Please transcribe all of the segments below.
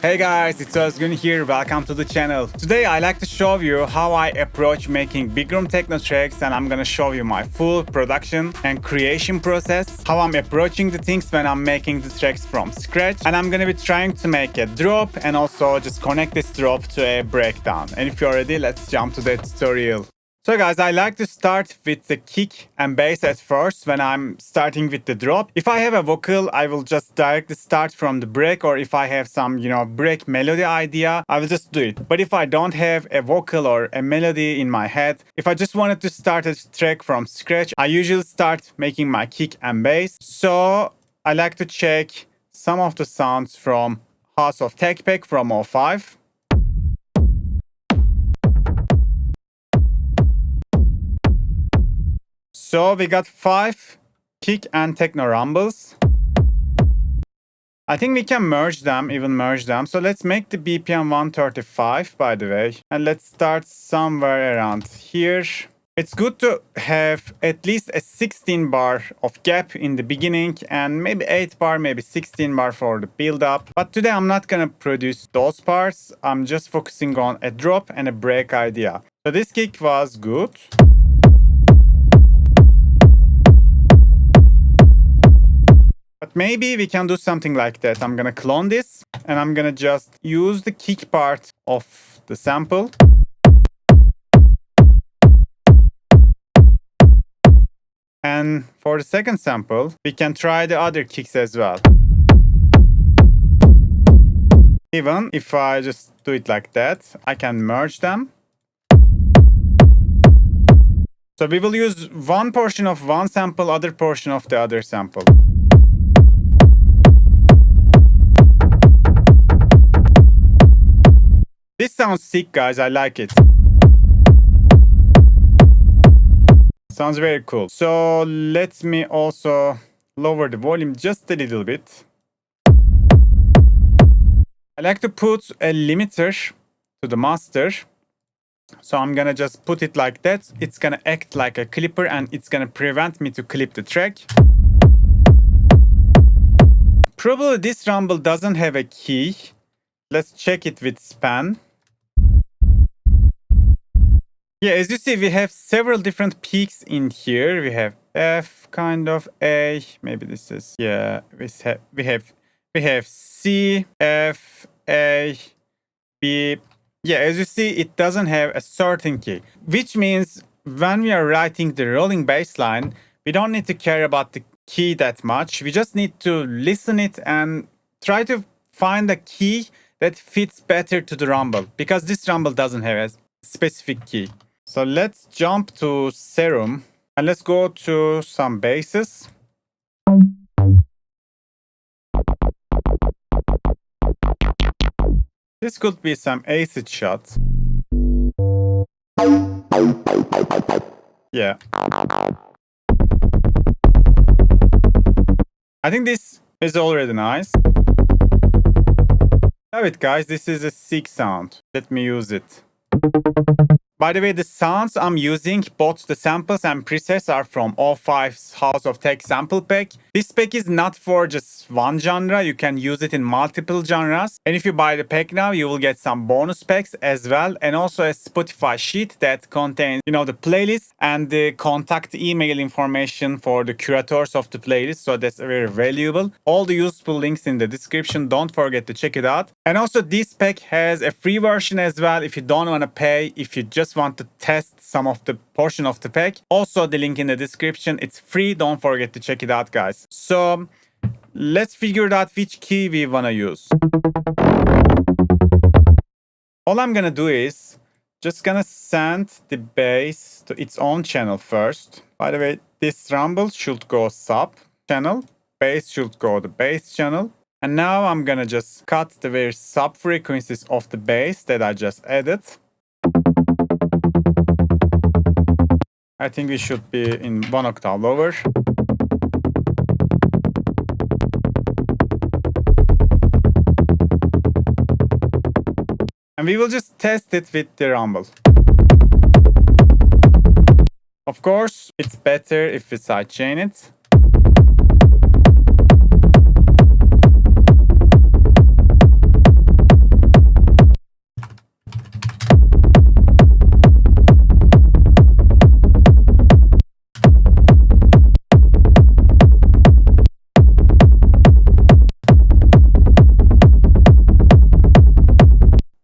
Hey guys, it's Ozgun here, welcome to the channel. Today I like to show you how I approach making big room techno tracks, and I'm gonna show you my full production and creation process, how I'm approaching the things when I'm making the tracks from scratch, and I'm gonna be trying to make a drop and also just connect this drop to a breakdown. And if you're ready, let's jump to the tutorial. So guys, I like to start with the kick and bass at first when I'm starting with the drop. If I have a vocal, I will just directly start from the break, or if I have some, break melody idea, I will just do it. But if I don't have a vocal or a melody in my head, if I just wanted to start a track from scratch, I usually start making my kick and bass. So I like to check some of the sounds from House of Tech Pack from 05. So we got 5 kick and techno rumbles. I think we can merge them. So let's make the BPM 135, by the way. And let's start somewhere around here. It's good to have at least a 16 bar of gap in the beginning and maybe 8 bar, maybe 16 bar for the build up. But today I'm not gonna produce those parts. I'm just focusing on a drop and a break idea. So this kick was good. But maybe we can do something like that. I'm gonna clone this and I'm gonna just use the kick part of the sample. And for the second sample, we can try the other kicks as well. Even if I just do it like that, I can merge them. So we will use one portion of one sample, other portion of the other sample. This sounds sick, guys. I like it. Sounds very cool. So let me also lower the volume just a little bit. I like to put a limiter to the master. So I'm gonna just put it like that. It's gonna act like a clipper and it's gonna prevent me to clip the track. Probably this rumble doesn't have a key. Let's check it with span. Yeah, as you see, we have several different peaks in here. We have F, kind of A. Maybe this is, yeah. We have C, F, A, B. Yeah, as you see, it doesn't have a certain key, which means when we are writing the rolling bass line, we don't need to care about the key that much. We just need to listen it and try to find a key that fits better to the rumble, because this rumble doesn't have a specific key. So let's jump to Serum and let's go to some basses. This could be some acid shots. Yeah. I think this is already nice. Have it, guys. This is a sick sound. Let me use it. By the way, the sounds I'm using, both the samples and presets, are from 05's House of Tech sample pack. This pack is not for just one genre. You can use it in multiple genres. And if you buy the pack now, you will get some bonus packs as well. And also a Spotify sheet that contains, the playlist and the contact email information for the curators of the playlist. So that's very valuable. All the useful links in the description. Don't forget to check it out. And also this pack has a free version as well if you don't want to pay, if you just want to test some of the portion of the pack. Also the link in the description. It's free. Don't forget to check it out, guys. So let's figure out which key we want to use. All I'm gonna do is just gonna send the bass to its own channel first. By the way, this rumble should go sub channel, bass should go the bass channel. And now I'm gonna just cut the various sub frequencies of the bass that I just added. I think we should be in 1 octave lower. And we will just test it with the rumble. Of course, it's better if we sidechain it.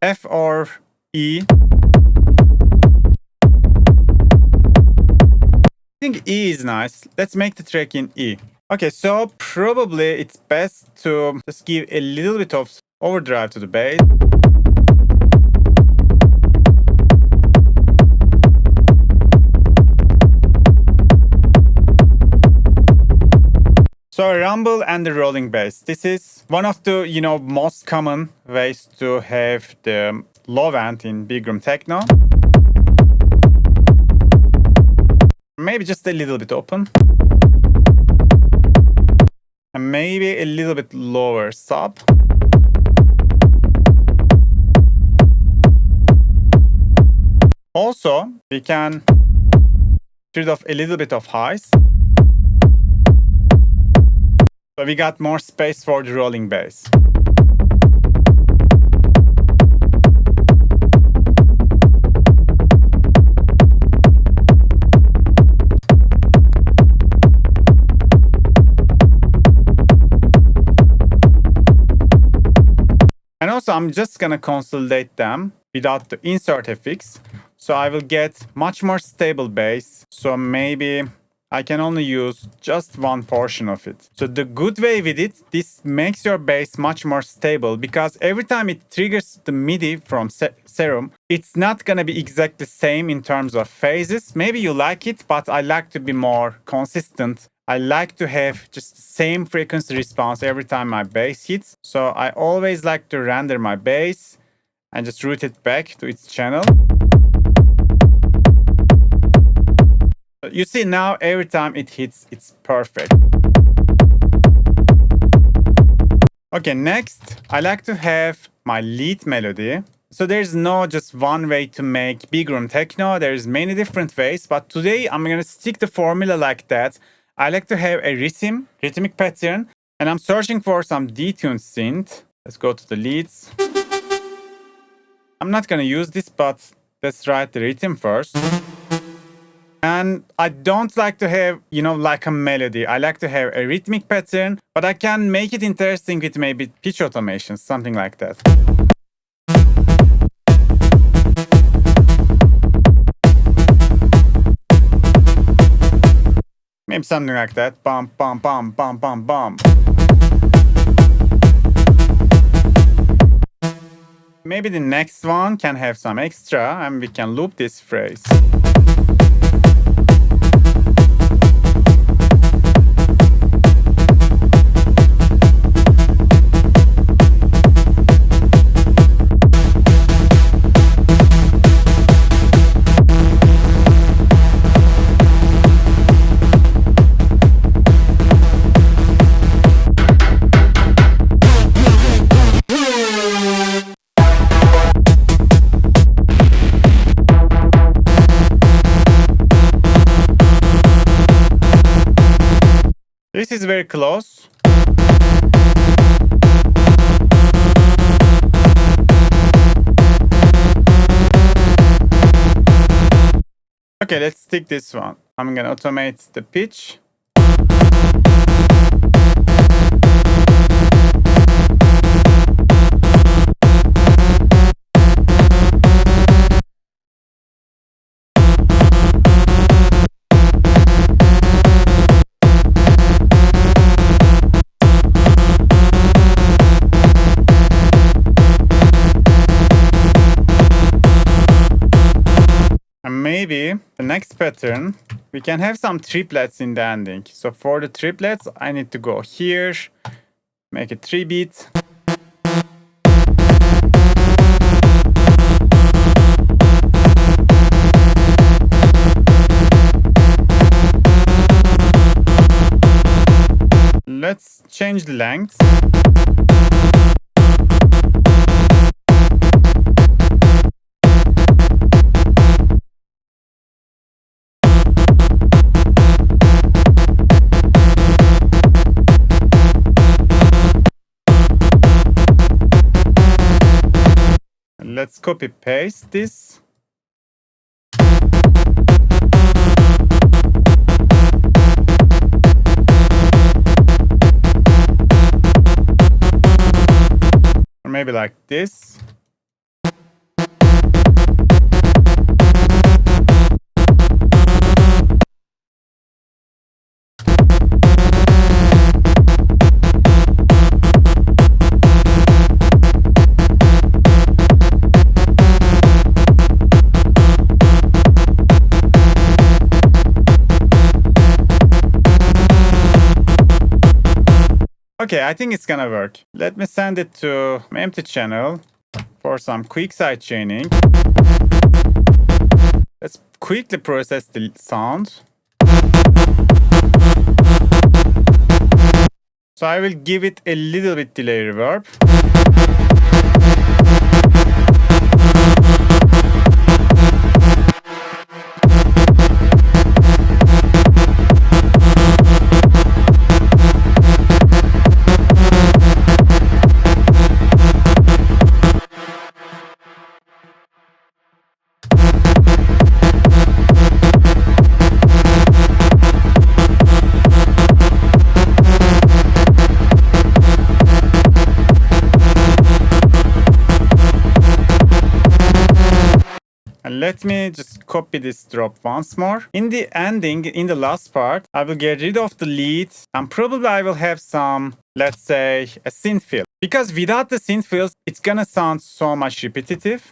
F or E. I think E is nice. Let's make the track in E. Okay, so probably it's best to just give a little bit of overdrive to the bass. So a rumble and the rolling bass. This is one of the, most common ways to have the low end in BIGROOM Techno. Maybe just a little bit open. And maybe a little bit lower sub. Also, we can get rid of a little bit of highs. So we got more space for the rolling bass. And also I'm just gonna consolidate them without the insert FX. So I will get much more stable bass. So maybe I can only use just one portion of it. So the good way with it, this makes your bass much more stable because every time it triggers the MIDI from Serum, it's not gonna be exactly the same in terms of phases. Maybe you like it, but I like to be more consistent. I like to have just the same frequency response every time my bass hits. So I always like to render my bass and just route it back to its channel. You see now every time it hits, it's perfect. Okay, next, I like to have my lead melody. So there's no just one way to make BIGROOM Techno. There's many different ways, but today I'm gonna stick the formula like that. I like to have a rhythmic pattern, and I'm searching for some detuned synth. Let's go to the leads. I'm not gonna use this, but let's write the rhythm first. And I don't like to have, like a melody. I like to have a rhythmic pattern, but I can make it interesting with maybe pitch automation, something like that. Maybe something like that. Bum, bum, bum, bum, bum, bum. Maybe the next one can have some extra and we can loop this phrase. This is very close. Okay, let's take this one. I'm gonna automate the pitch. And maybe the next pattern, we can have some triplets in the ending. So for the triplets, I need to go here, make it 3-beat. Let's change the length. Let's copy paste this. Or maybe like this. Okay, I think it's gonna work. Let me send it to empty channel for some quick side chaining. Let's quickly process the sound. So I will give it a little bit delay reverb. And let me just copy this drop once more. In the ending, in the last part, I will get rid of the lead and probably I will have some, let's say, a synth fill. Because without the synth fills, it's gonna sound so much repetitive.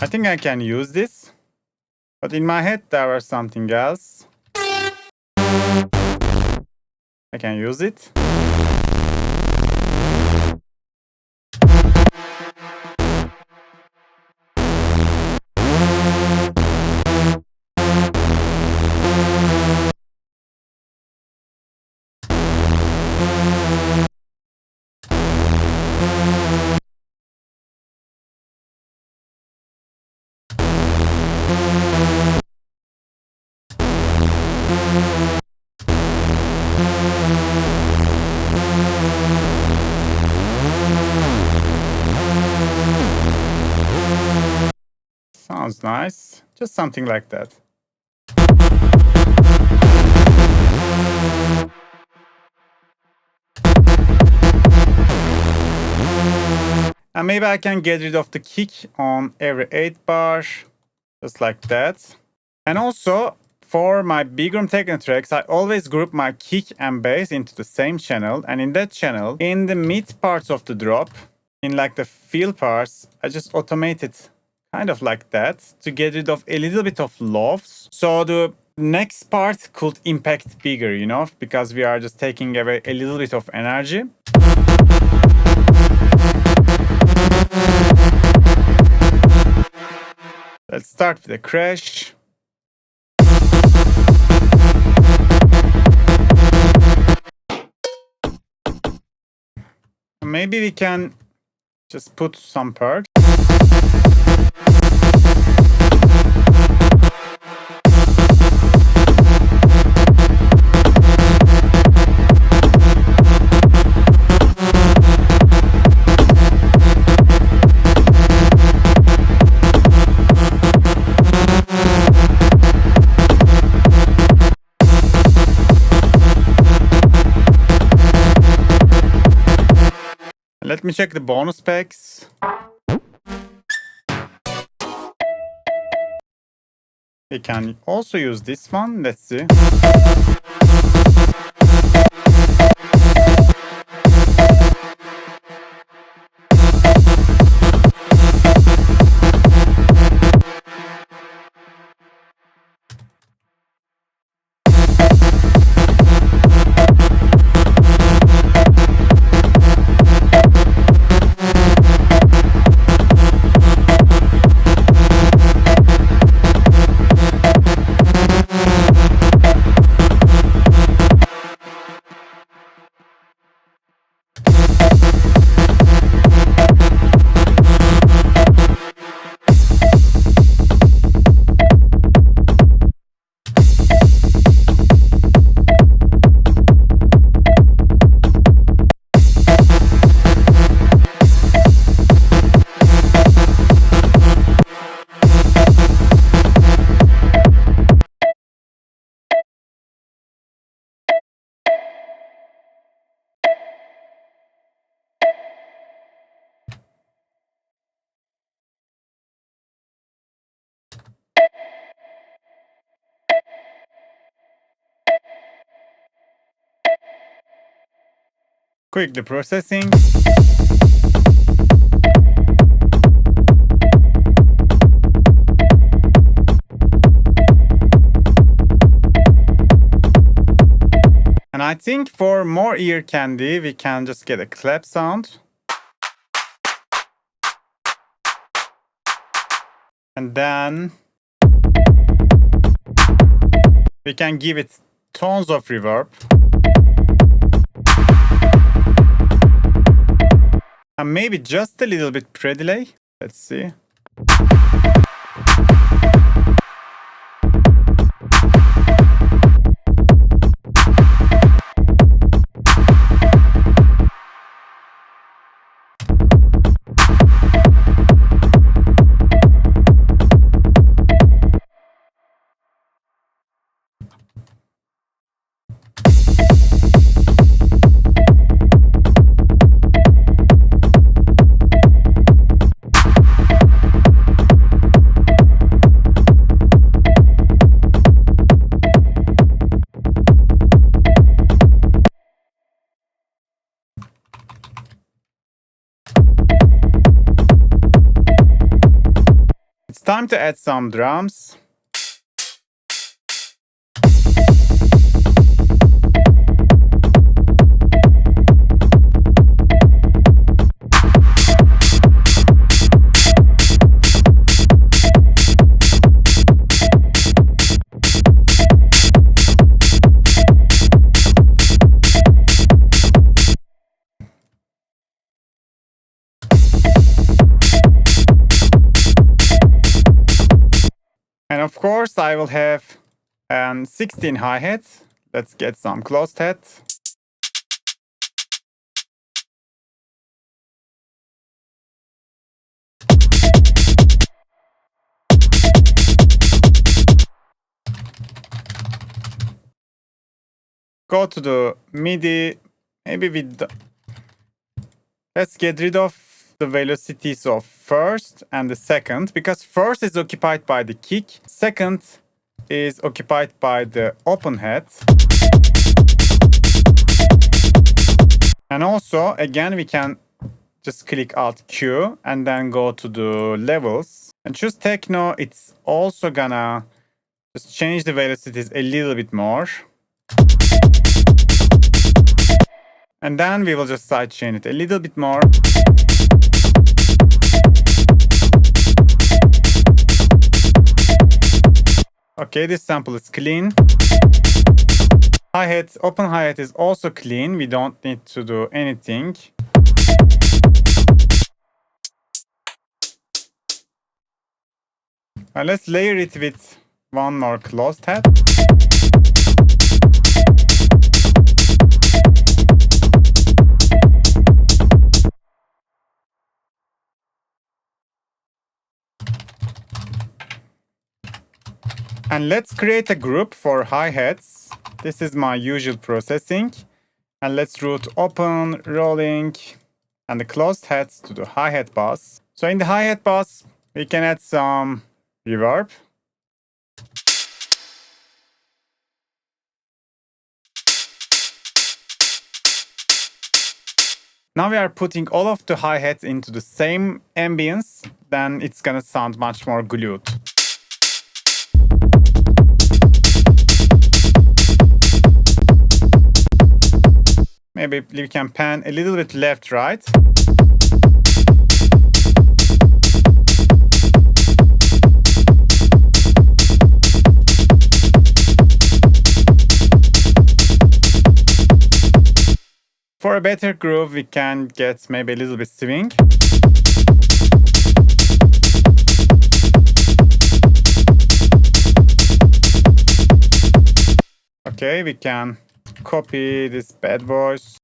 I think I can use this, but in my head there was something else. I can use it. Sounds nice. Just something like that. And maybe I can get rid of the kick on every 8 bar, just like that. And also, for my BIGROOM Techno tracks, I always group my kick and bass into the same channel. And in that channel, in the mid parts of the drop, in like the fill parts, I just automate it kind of like that to get rid of a little bit of lofts. So the next part could impact bigger, you know, because we are just taking away a little bit of energy. Let's start with a crash. Maybe we can just put some perks. Let me check the bonus packs. We can also use this one. Let's see. Quickly processing. And I think for more ear candy, we can just get a clap sound. And then we can give it tons of reverb. And maybe just a little bit pre-delay. Let's see. It's time to add some drums. And of course, I will have 16 hi-hats. Let's get some closed head. Go to the MIDI, maybe with the... Let's get rid of the velocities of first and the second, because first is occupied by the kick, second is occupied by the open head. And also, again, we can just click Alt Q and then go to the levels and choose techno. It's also gonna just change the velocities a little bit more. And then we will just sidechain it a little bit more. Okay, this sample is clean. Hi-hat, open hi-hat is also clean. We don't need to do anything. Let's layer it with one more closed head. And let's create a group for hi-hats. This is my usual processing. And let's route open, rolling, and the closed heads to the hi-hat bus. So in the hi-hat bus, we can add some reverb. Now we are putting all of the hi-hats into the same ambience, then it's gonna sound much more glued. Maybe we can pan a little bit left, right. For a better groove, we can get maybe a little bit swing. Okay, we can copy this bad boys.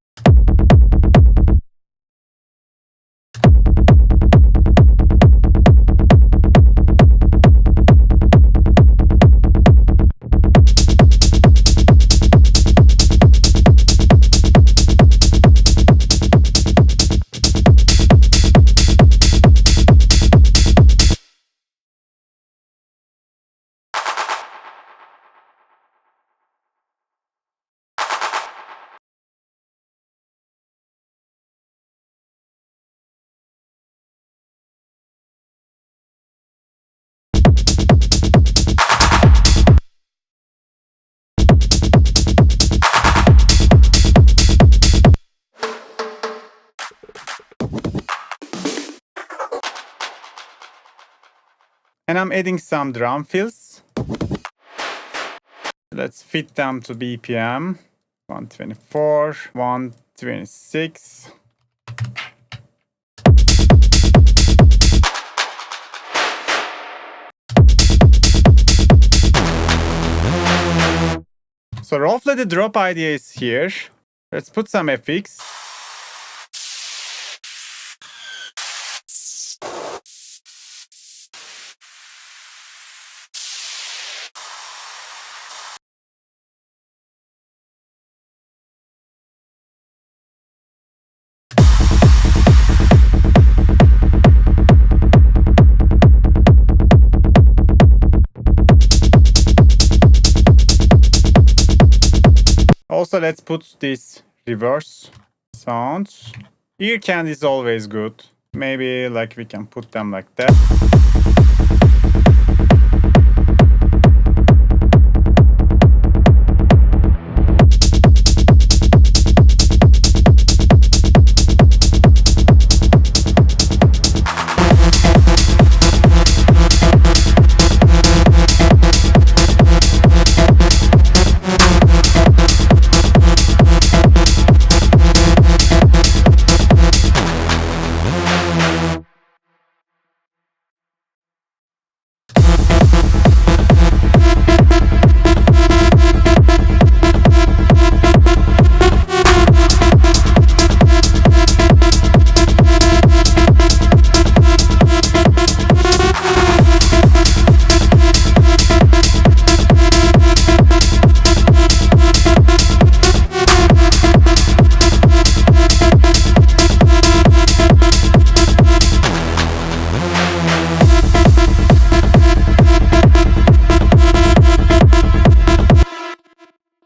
And I'm adding some drum fills. Let's fit them to BPM. 124, 126. So roughly the drop idea is here. Let's put some FX. Also, let's put this reverse sounds. Ear candy is always good. Maybe like we can put them like that.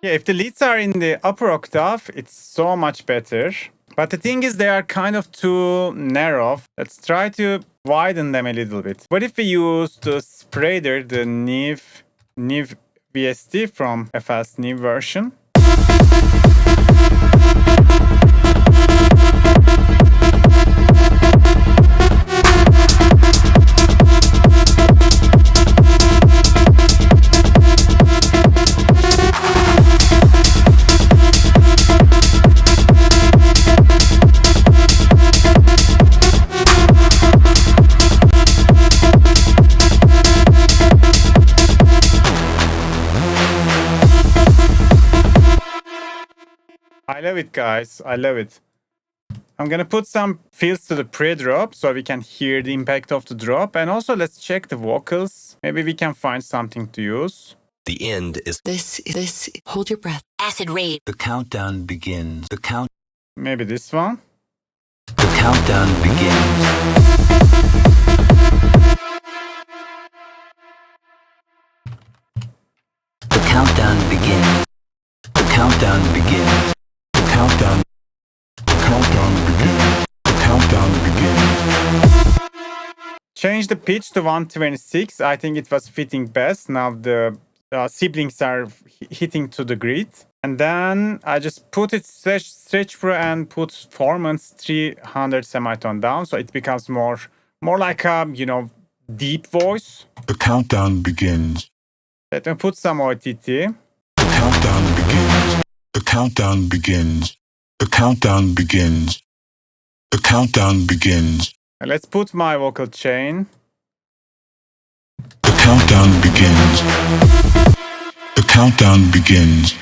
Yeah, if the leads are in the upper octave, it's so much better. But the thing is, they are kind of too narrow. Let's try to widen them a little bit. What if we use the spreader, the Neve VST from FL's new version? I love it, guys. I love it. I'm gonna put some fills to the pre-drop so we can hear the impact of the drop. And also let's check the vocals. Maybe we can find something to use. The end is This, hold your breath. Acid rave. the countdown begins. Maybe this one. The countdown begins. The countdown begins. The countdown begins. The countdown. The countdown begins. The countdown begins. Change the pitch to 126. I think it was fitting best. Now the siblings are hitting to the grid. And then I just put it stretch pro and put performance 300 semitone down. So it becomes more like a, deep voice. The countdown begins. Let me put some OTT. The countdown begins. The countdown begins. The countdown begins. The countdown begins. And let's put my vocal chain. The countdown begins. The countdown begins.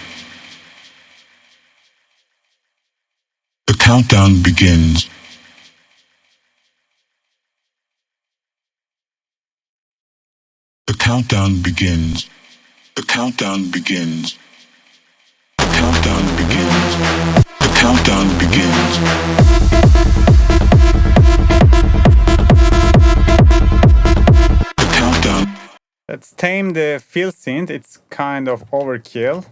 The countdown begins. The countdown begins. The countdown begins. The countdown begins. The countdown begins. The countdown. Let's tame the fill synth. It's kind of overkill.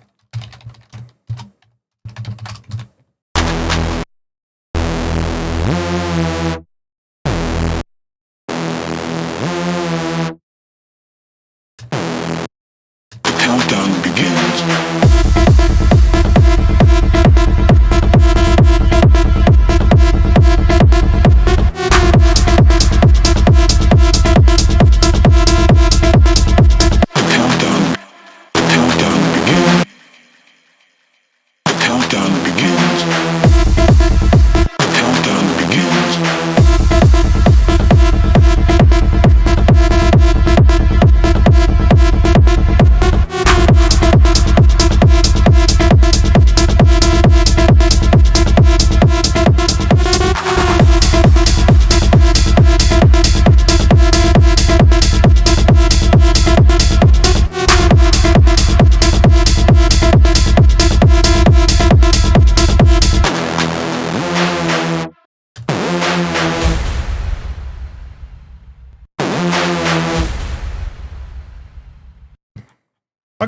The countdown begins.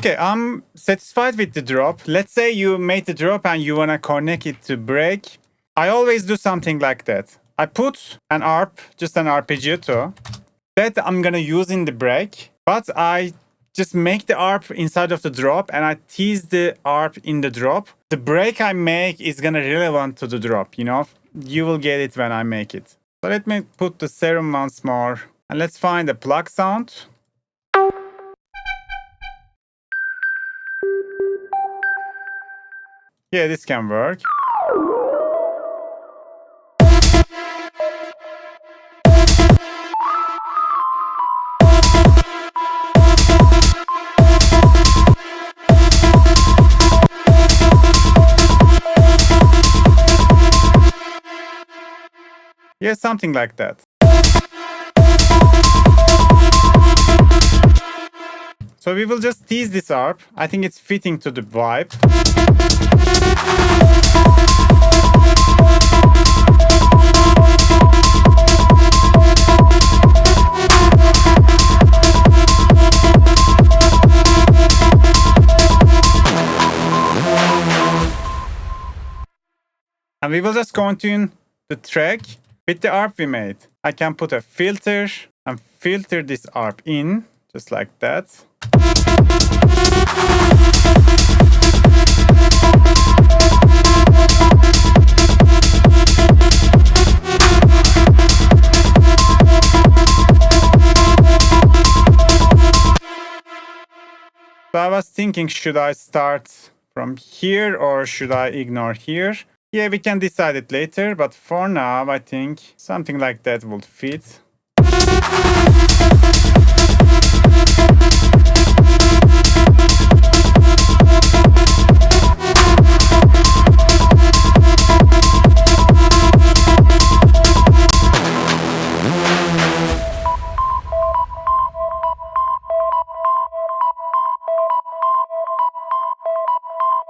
Okay, I'm satisfied with the drop. Let's say you made the drop and you wanna connect it to break. I always do something like that. I put an ARP, just an arpeggiato, that I'm gonna use in the break, but I just make the ARP inside of the drop and I tease the ARP in the drop. The break I make is gonna relevant to the drop, you know? You will get it when I make it. So let me put the serum once more and let's find the plug sound. Yeah, this can work. Yeah, something like that. So we will just tease this ARP. I think it's fitting to the vibe. And we will just continue the track with the ARP we made. I can put a filter and filter this ARP in, just like that. So I was thinking, should I start from here or should I ignore here? Yeah, we can decide it later, but for now, I think something like that would fit.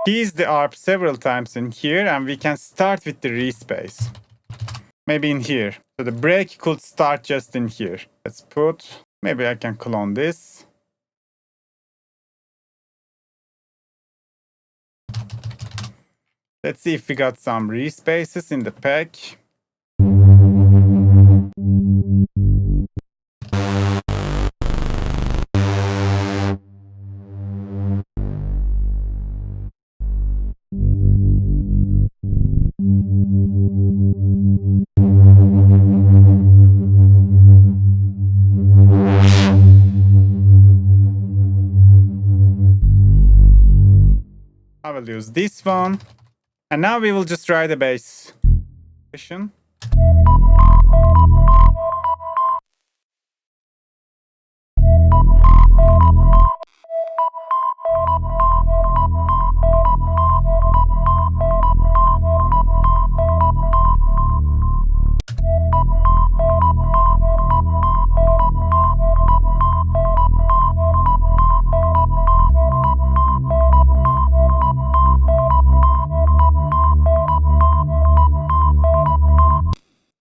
Tease the ARP several times in here and we can start with the Reese Bass. Maybe in here. So the break could start just in here. Let's put, maybe I can clone this. Let's see if we got some Reese Basses in the pack. I will use this one. And now we will just try the bass.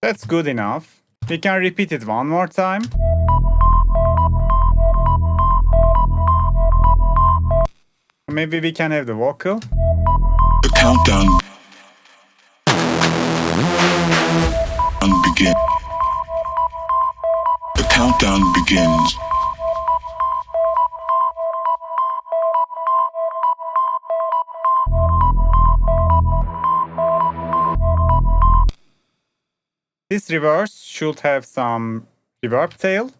That's good enough. We can repeat it one more time. Maybe we can have the vocal. The countdown begins. The countdown begins. This reverse should have some reverb tail.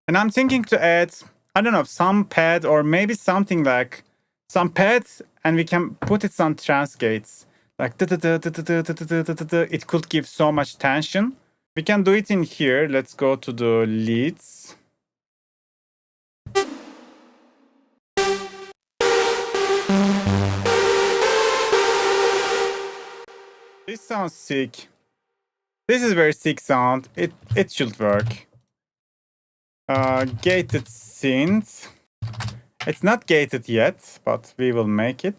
And I'm thinking to add, I don't know, some pad or maybe something like some pads, and we can put it some trance gates. Like it could give so much tension. We can do it in here. Let's go to the leads. This sounds sick. This is very sick sound. It should work. Gated synth. It's not gated yet, but we will make it.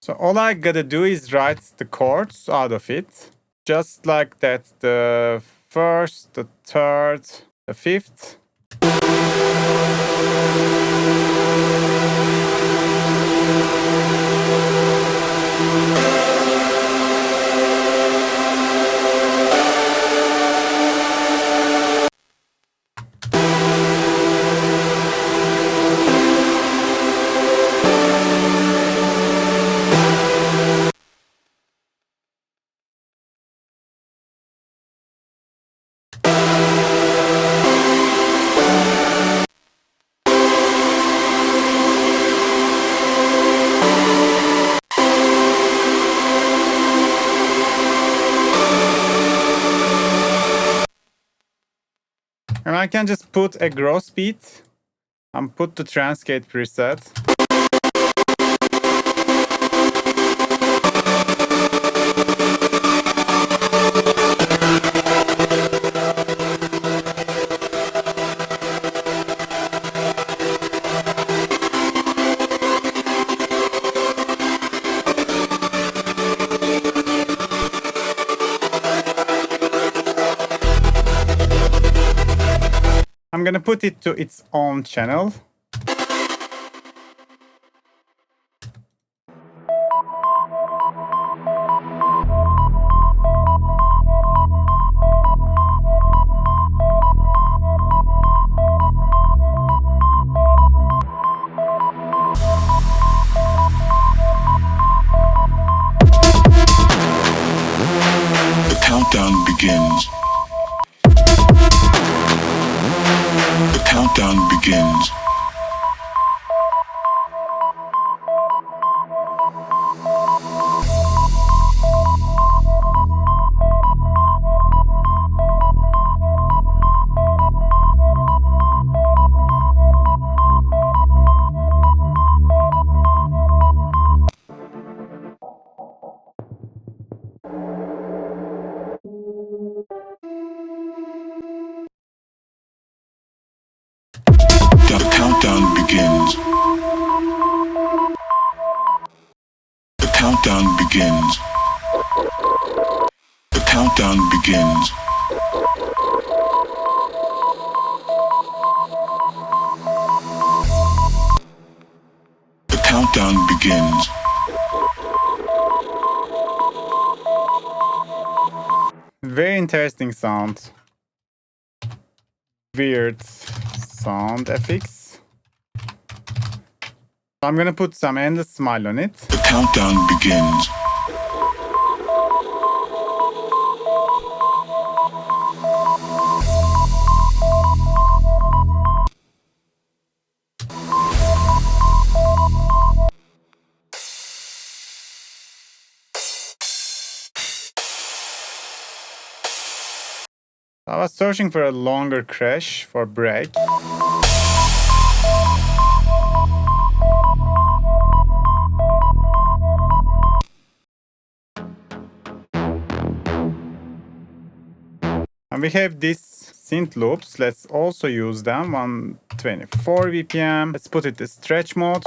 So all I gotta do is write the chords out of it. Just like that, the first, the third, the fifth. And I can just put a gross beat and put the transgate preset. I'm gonna put it to its own channel. The countdown begins. The countdown begins. The countdown begins. The countdown begins. The countdown begins. The countdown begins. Very interesting sound. Weird sound effects. I'm gonna put some endless smile on it. The countdown begins. I was searching for a longer crash for break. And we have these synth loops. Let's also use them. 124 BPM. Let's put it in stretch mode.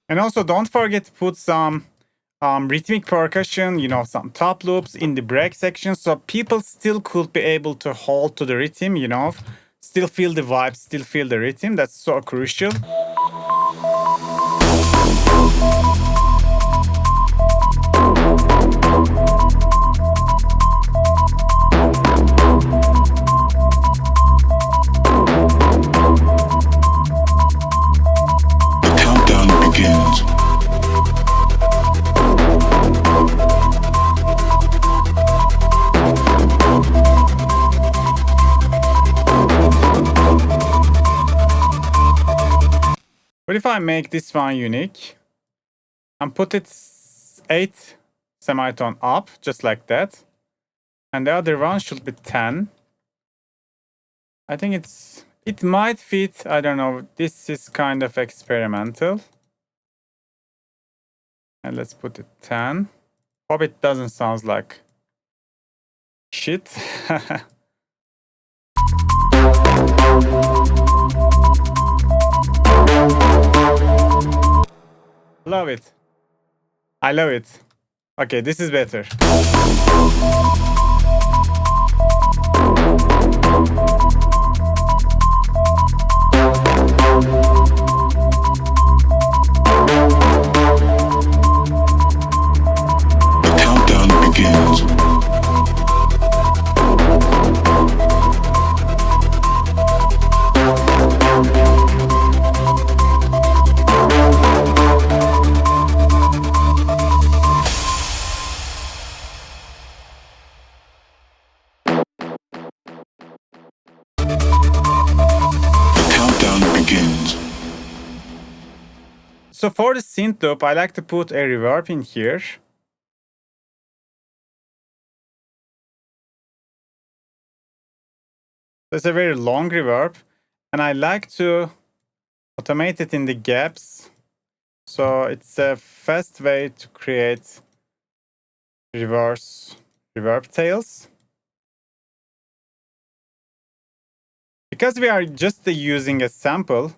And also don't forget to put some rhythmic percussion, some top loops in the break section, so people still could be able to hold to the rhythm, still feel the vibe, still feel the rhythm. That's so crucial. The countdown begins. What if I make this one unique and put it 8 semitone up, just like that, and the other one should be 10. I think it might fit. I don't know. This is kind of experimental. And let's put it 10. Hope it doesn't sound like shit. Love it. I love it. Okay, this is better. The countdown begins. So for the synth loop, I like to put a reverb in here. It's a very long reverb, and I like to automate it in the gaps. So it's a fast way to create reverse reverb tails. Because we are just using a sample,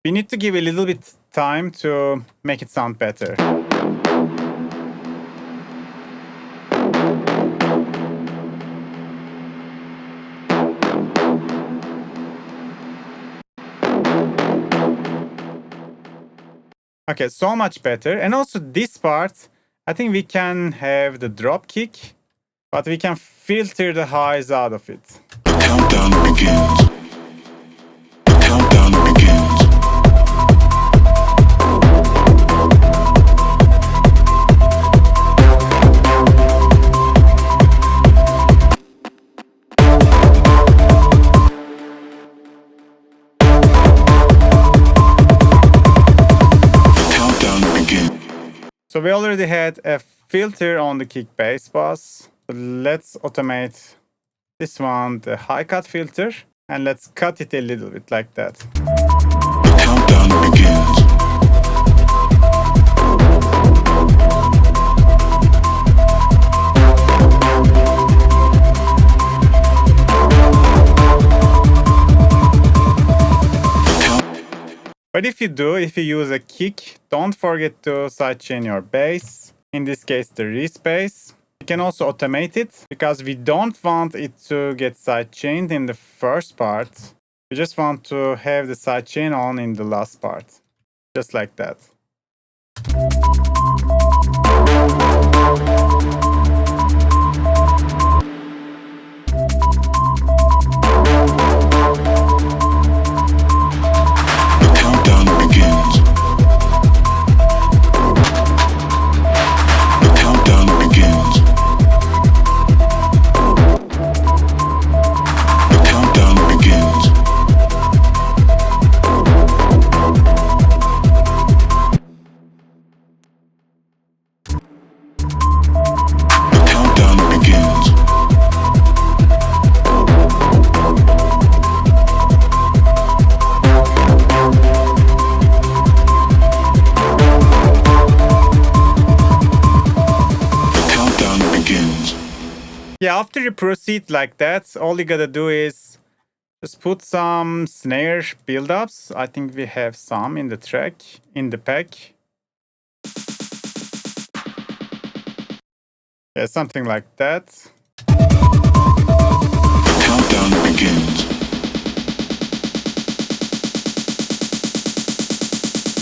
we need to give a little bit time to make it sound better. Okay, so much better. And also this part, I think we can have the drop kick, but we can filter the highs out of it. The countdown begins. The countdown begins. So we already had a filter on the kick bass bass. So let's automate this one, the high cut filter, and let's cut it a little bit like that. The countdown begins. But if you use a kick, don't forget to sidechain your bass. In this case, the Reese Bass. You can also automate it because we don't want it to get sidechained in the first part. We just want to have the sidechain on in the last part. Just like that. Yeah, after you proceed like that, all you gotta do is just put some snare build-ups. I think we have some in the track, in the pack. Yeah, something like that. The countdown begins.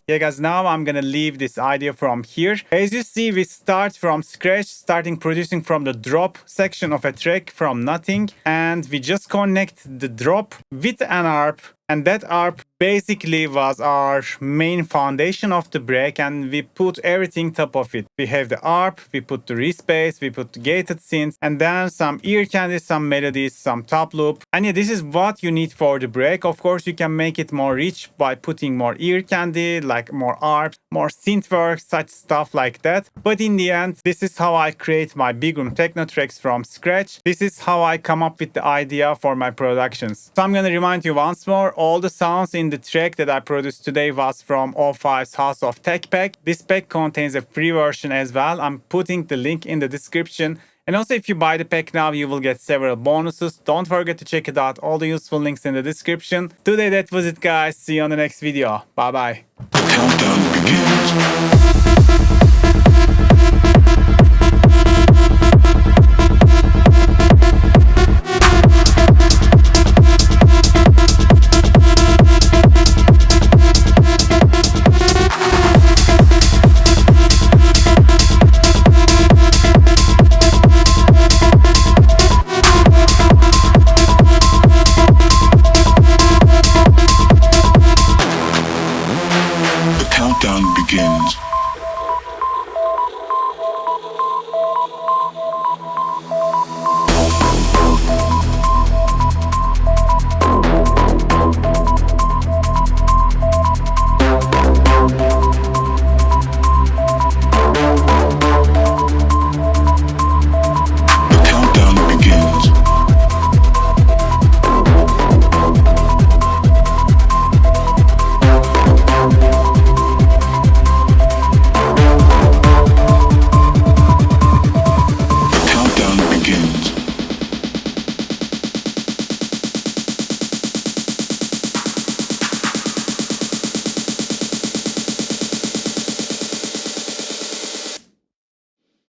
Yeah guys, now I'm gonna leave this idea from here. As you see, we start from scratch, starting producing from the drop section of a track from nothing, and we just connect the drop with an ARP, and that ARP basically was our main foundation of the break, and we put everything top of it. We have the ARP, we put the Reese Bass, we put the gated synths, and then some ear candies, some melodies, some top loop. And yeah, this is what you need for the break. Of course, you can make it more rich by putting more ear candy, like more ARP, more synth work, such stuff like that. But in the end, this is how I create my big room techno tracks from scratch. This is how I come up with the idea for my productions. So I'm gonna remind you once more, all the sounds in the track that I produced today was from O5's House of Tech pack. This pack contains a free version as well. I'm putting the link in the description. And also, if you buy the pack now, you will get several bonuses. Don't forget to check it out. All the useful links in the description. Today, that was it, guys. See you on the next video. Bye bye. The countdown begins. Countdown begins.